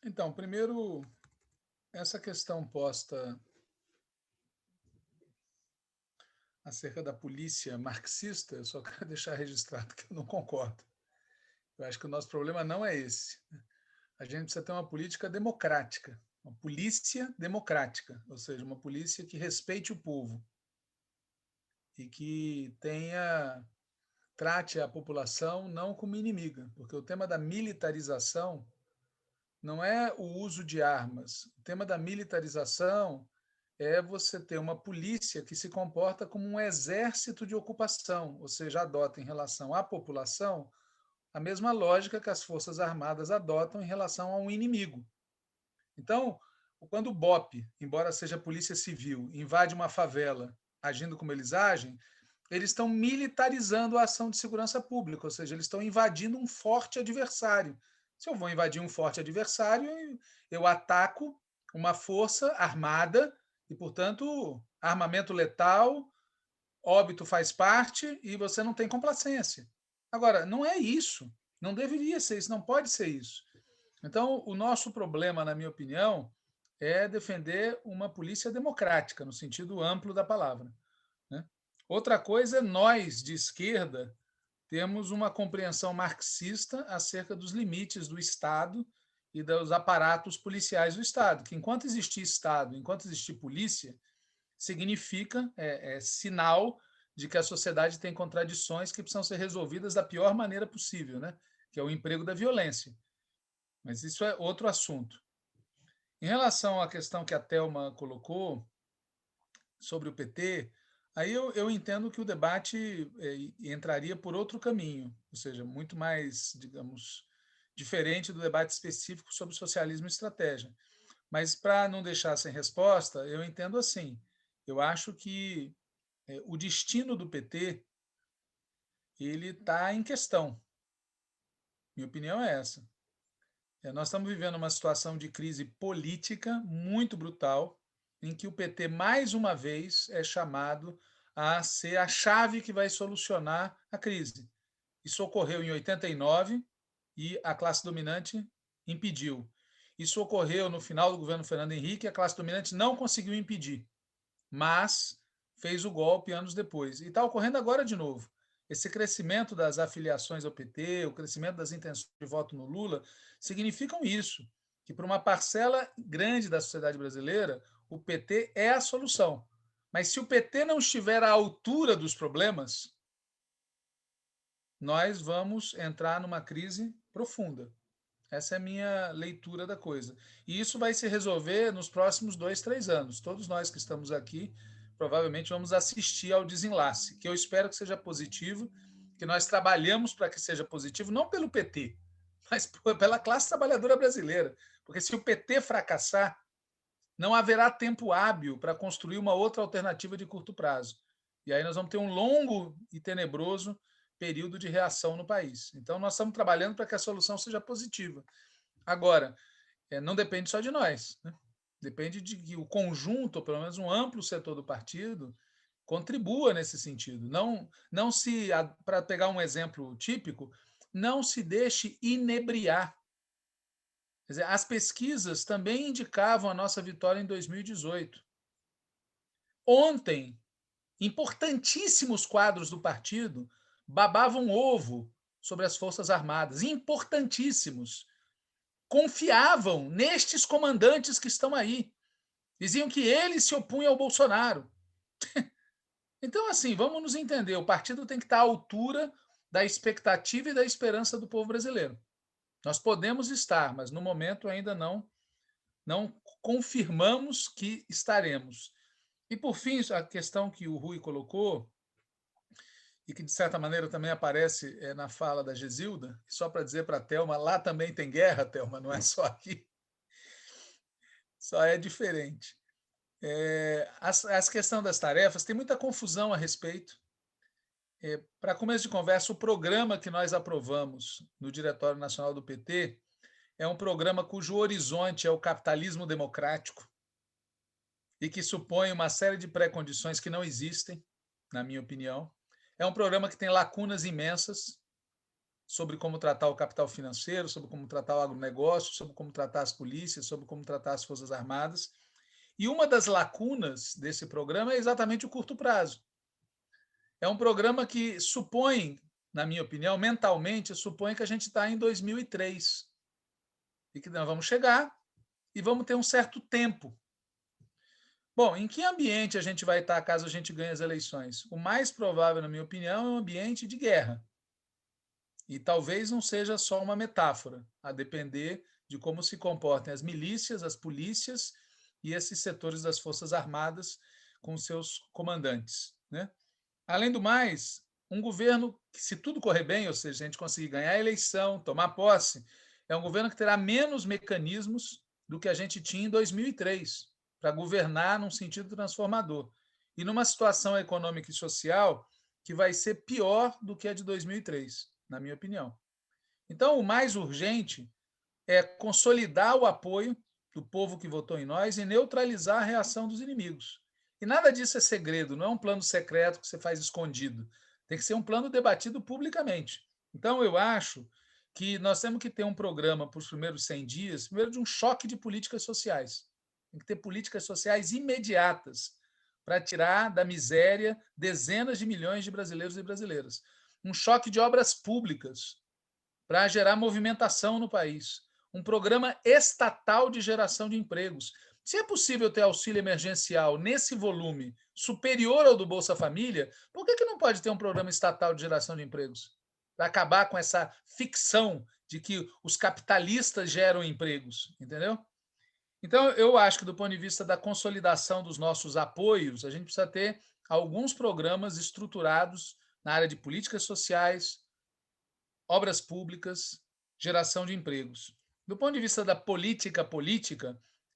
Então, primeiro, essa questão posta acerca da polícia marxista, eu só quero deixar registrado que eu não concordo. Eu acho que o nosso problema não é esse. A gente precisa ter uma política democrática, uma polícia democrática, ou seja, uma polícia que respeite o povo e que trate a população não como inimiga, porque o tema da militarização não é o uso de armas. O tema da militarização é você ter uma polícia que se comporta como um exército de ocupação, ou seja, adota em relação à população a mesma lógica que as Forças Armadas adotam em relação a um inimigo. Então, quando o BOP, embora seja polícia civil, invade uma favela agindo como eles agem, eles estão militarizando a ação de segurança pública, ou seja, eles estão invadindo um forte adversário. Se eu vou invadir um forte adversário, eu ataco uma força armada e, portanto, armamento letal, óbito faz parte e você não tem complacência. Agora, não é isso. Não deveria ser isso, não pode ser isso. Então, o nosso problema, na minha opinião, é defender uma polícia democrática, no sentido amplo da palavra. Né? Outra coisa é nós, de esquerda, temos uma compreensão marxista acerca dos limites do Estado e dos aparatos policiais do Estado, que enquanto existir Estado, enquanto existir polícia, significa, é sinal de que a sociedade tem contradições que precisam ser resolvidas da pior maneira possível, né? Que é o emprego da violência. Mas isso é outro assunto. Em relação à questão que a Thelma colocou sobre o PT, aí eu entendo que o debate entraria por outro caminho, ou seja, muito mais, digamos, diferente do debate específico sobre socialismo e estratégia. Mas, para não deixar sem resposta, eu entendo assim. Eu acho que o destino do PT ele está em questão. Minha opinião é essa. Nós estamos vivendo uma situação de crise política muito brutal, em que o PT, mais uma vez, é chamado a ser a chave que vai solucionar a crise. Isso ocorreu em 89 e a classe dominante impediu. Isso ocorreu no final do governo Fernando Henrique e a classe dominante não conseguiu impedir, mas fez o golpe anos depois. E está ocorrendo agora de novo. Esse crescimento das afiliações ao PT, o crescimento das intenções de voto no Lula, significam isso, que para uma parcela grande da sociedade brasileira, o PT é a solução. Mas se o PT não estiver à altura dos problemas, nós vamos entrar numa crise profunda. Essa é a minha leitura da coisa. E isso vai se resolver nos próximos 2, 3 anos. Todos nós que estamos aqui provavelmente vamos assistir ao desenlace, que eu espero que seja positivo, que nós trabalhamos para que seja positivo, não pelo PT, mas pela classe trabalhadora brasileira. Porque se o PT fracassar, não haverá tempo hábil para construir uma outra alternativa de curto prazo. E aí nós vamos ter um longo e tenebroso período de reação no país. Então, nós estamos trabalhando para que a solução seja positiva. Agora, não depende só de nós. Né? Depende de que o conjunto, ou pelo menos um amplo setor do partido, contribua nesse sentido. Não se, para pegar um exemplo típico, não se deixe inebriar. Quer dizer, as pesquisas também indicavam a nossa vitória em 2018. Ontem, importantíssimos quadros do partido babavam ovo sobre as Forças Armadas, importantíssimos. Confiavam nestes comandantes que estão aí. Diziam que eles se opunham ao Bolsonaro. Então, assim, vamos nos entender: o partido tem que estar à altura da expectativa e da esperança do povo brasileiro. Nós podemos estar, mas no momento ainda não confirmamos que estaremos. E, por fim, a questão que o Rui colocou, e que de certa maneira também aparece na fala da Gesilda, só para dizer para a Thelma, lá também tem guerra, Thelma, não é só aqui, só é diferente. As questões das tarefas, tem muita confusão a respeito. Para começo de conversa, o programa que nós aprovamos no Diretório Nacional do PT é um programa cujo horizonte é o capitalismo democrático e que supõe uma série de pré-condições que não existem, na minha opinião. É um programa que tem lacunas imensas, sobre como tratar o capital financeiro, sobre como tratar o agronegócio, sobre como tratar as polícias, sobre como tratar as Forças Armadas. E uma das lacunas desse programa é exatamente o curto prazo. É um programa que supõe, na minha opinião, mentalmente, supõe que a gente está em 2003 e que nós vamos chegar e vamos ter um certo tempo. Bom, em que ambiente a gente vai estar caso a gente ganhe as eleições? O mais provável, na minha opinião, é um ambiente de guerra. E talvez não seja só uma metáfora, a depender de como se comportem as milícias, as polícias e esses setores das Forças Armadas com seus comandantes, né? Além do mais, um governo que, se tudo correr bem, ou seja, a gente conseguir ganhar a eleição, tomar posse, é um governo que terá menos mecanismos do que a gente tinha em 2003 para governar num sentido transformador. E numa situação econômica e social que vai ser pior do que a de 2003, na minha opinião. Então, o mais urgente é consolidar o apoio do povo que votou em nós e neutralizar a reação dos inimigos. E nada disso é segredo, não é um plano secreto que você faz escondido. Tem que ser um plano debatido publicamente. Então, eu acho que nós temos que ter um programa para os primeiros 100 dias, primeiro de um choque de políticas sociais. Tem que ter políticas sociais imediatas para tirar da miséria dezenas de milhões de brasileiros e brasileiras. Um choque de obras públicas para gerar movimentação no país. Um programa estatal de geração de empregos. Se é possível ter auxílio emergencial nesse volume superior ao do Bolsa Família, por que não pode ter um programa estatal de geração de empregos? Para acabar com essa ficção de que os capitalistas geram empregos, entendeu? Então, eu acho que, do ponto de vista da consolidação dos nossos apoios, a gente precisa ter alguns programas estruturados na área de políticas sociais, obras públicas, geração de empregos. Do ponto de vista da política,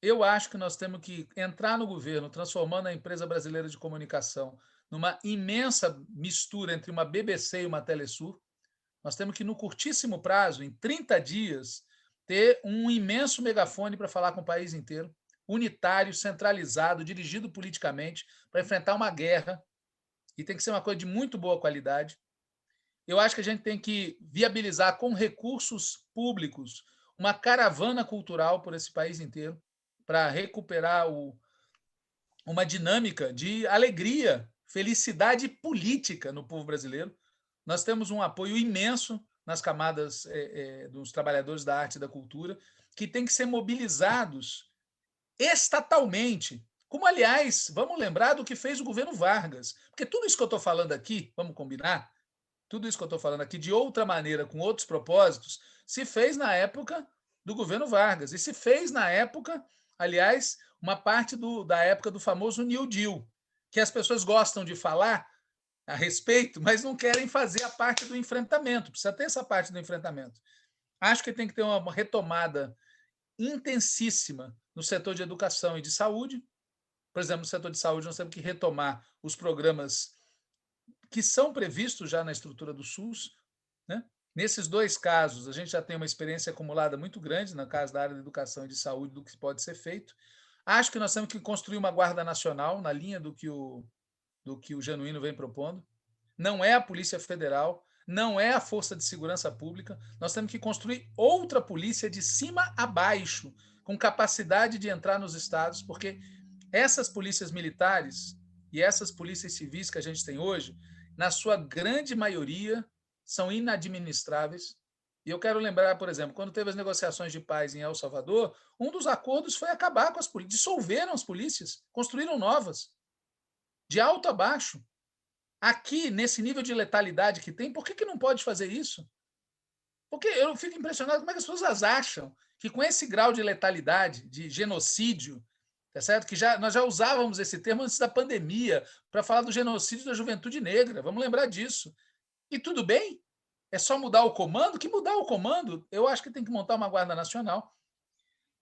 eu acho que nós temos que entrar no governo, transformando a empresa brasileira de comunicação numa imensa mistura entre uma BBC e uma Telesur. Nós temos que, no curtíssimo prazo, em 30 dias, ter um imenso megafone para falar com o país inteiro, unitário, centralizado, dirigido politicamente, para enfrentar uma guerra, e tem que ser uma coisa de muito boa qualidade. Eu acho que a gente tem que viabilizar com recursos públicos uma caravana cultural por esse país inteiro para recuperar uma dinâmica de alegria, felicidade política no povo brasileiro. Nós temos um apoio imenso nas camadas dos trabalhadores da arte e da cultura, que tem que ser mobilizados estatalmente. Como, aliás, vamos lembrar do que fez o governo Vargas. Porque tudo isso que eu estou falando aqui, vamos combinar, tudo isso que eu estou falando aqui, de outra maneira, com outros propósitos, se fez na época do governo Vargas. E se fez na época, aliás, uma parte da época do famoso New Deal, que as pessoas gostam de falar a respeito, mas não querem fazer a parte do enfrentamento. Precisa ter essa parte do enfrentamento. Acho que tem que ter uma retomada intensíssima no setor de educação e de saúde. Por exemplo, no setor de saúde, nós temos que retomar os programas que são previstos já na estrutura do SUS, né? Nesses dois casos, a gente já tem uma experiência acumulada muito grande, no caso da área de educação e de saúde, do que pode ser feito. Acho que nós temos que construir uma Guarda Nacional, na linha do que o Genuíno vem propondo. Não é a Polícia Federal, não é a Força de Segurança Pública. Nós temos que construir outra polícia de cima a baixo, com capacidade de entrar nos estados, porque essas polícias militares e essas polícias civis que a gente tem hoje, na sua grande maioria, são inadministráveis. E eu quero lembrar, por exemplo, quando teve as negociações de paz em El Salvador, um dos acordos foi acabar com as polícias, dissolveram as polícias, construíram novas, de alto a baixo. Aqui, nesse nível de letalidade que tem, por que não pode fazer isso? Porque eu fico impressionado como é que as pessoas acham que, com esse grau de letalidade, de genocídio, tá certo? Que nós já usávamos esse termo antes da pandemia para falar do genocídio da juventude negra. Vamos lembrar disso. E tudo bem? É só mudar o comando? Que mudar o comando? Eu acho que tem que montar uma Guarda Nacional.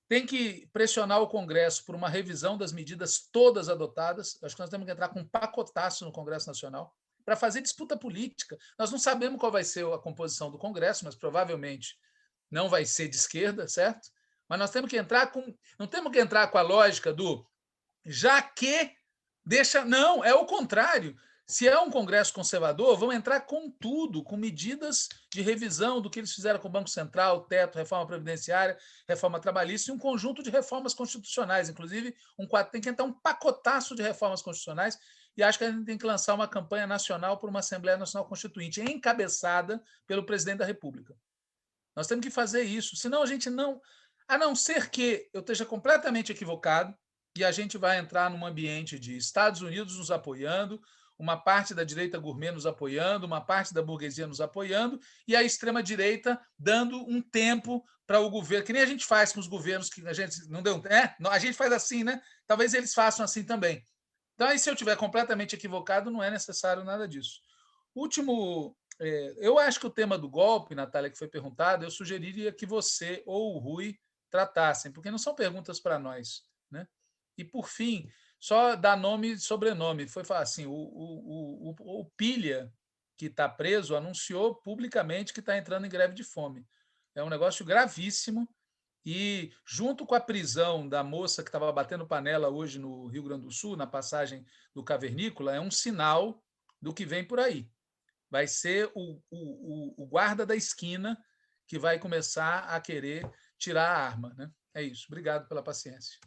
Tem que pressionar o Congresso por uma revisão das medidas todas adotadas. Acho que nós temos que entrar com um pacotaço no Congresso Nacional para fazer disputa política. Nós não sabemos qual vai ser a composição do Congresso, mas provavelmente não vai ser de esquerda, certo? Mas nós temos que entrar com... Não temos que entrar com a lógica do já que deixa... Não, é o contrário. Se é um Congresso conservador, vão entrar com tudo, com medidas de revisão do que eles fizeram com o Banco Central, teto, reforma previdenciária, reforma trabalhista e um conjunto de reformas constitucionais. Inclusive, tem que entrar um pacotaço de reformas constitucionais e acho que a gente tem que lançar uma campanha nacional por uma Assembleia Nacional Constituinte, encabeçada pelo presidente da República. Nós temos que fazer isso, senão a gente não... A não ser que eu esteja completamente equivocado e a gente vai entrar num ambiente de Estados Unidos nos apoiando, uma parte da direita gourmet nos apoiando, uma parte da burguesia nos apoiando, e a extrema-direita dando um tempo para o governo, que nem a gente faz com os governos que a gente não deu. A gente faz assim, né? Talvez eles façam assim também. Então, aí, se eu estiver completamente equivocado, não é necessário nada disso. Último, eu acho que o tema do golpe, Natália, que foi perguntado, eu sugeriria que você ou o Rui tratassem, porque não são perguntas para nós, né? E, por fim, só dar nome e sobrenome. Foi falar assim, o Pilha, que está preso, anunciou publicamente que está entrando em greve de fome. É um negócio gravíssimo e, junto com a prisão da moça que estava batendo panela hoje no Rio Grande do Sul, na passagem do Cavernícola, é um sinal do que vem por aí. Vai ser o guarda da esquina que vai começar a querer tirar a arma, né? É isso. Obrigado pela paciência.